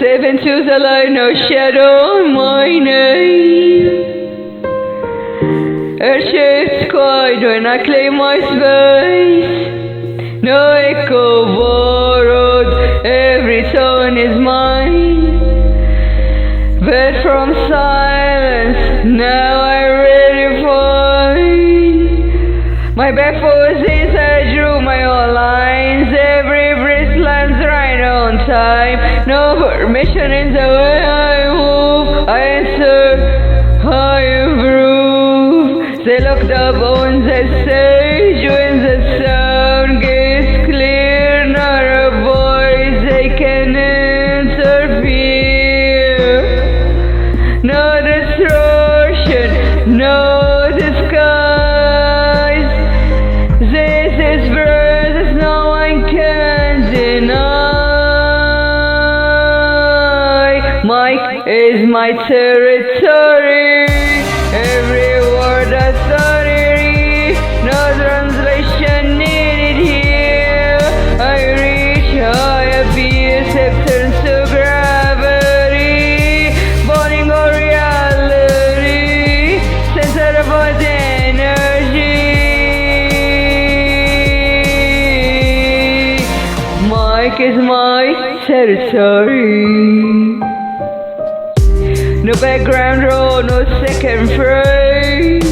Step into the light, no shadow on my name. Earth shapes quiet when I claim my space. No echo borrowed, every tone is mine. But from silence, now I really find my back forces, I drew my own lines. Every breath lands right on time. No permission in the way I move. I answer, I improve. They look up on the stage when the sound gets clear. Not a voice they can interfere. No distortion, no disguise. This is versus no one can deny. Mic is my territory. Every word authority. No translation needed here. I reach high, appear, turns to gravity. Burning or reality. Center of the energy. Mic is my territory. No background roll, no second phrase.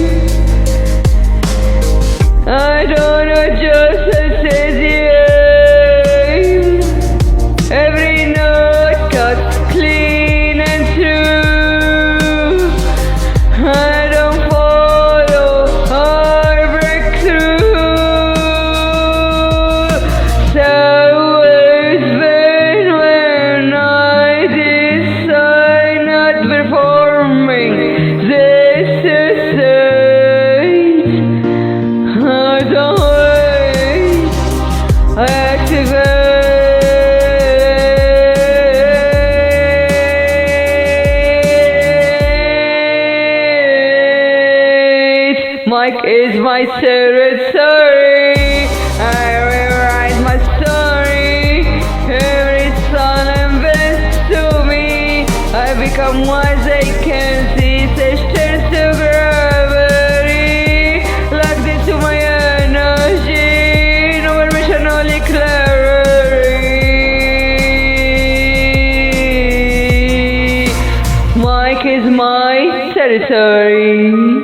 I don't adjust and says yeah. Every note cuts clean and true. I don't follow or break through. So it's been when I decide not performing this is it. I don't wait, I activate. Mic is my territory. I rewrite my story. Every song invents to me. I become what they can see. Such turns to gravity. Locked into my energy. No permission, only clarity. Mic is my territory.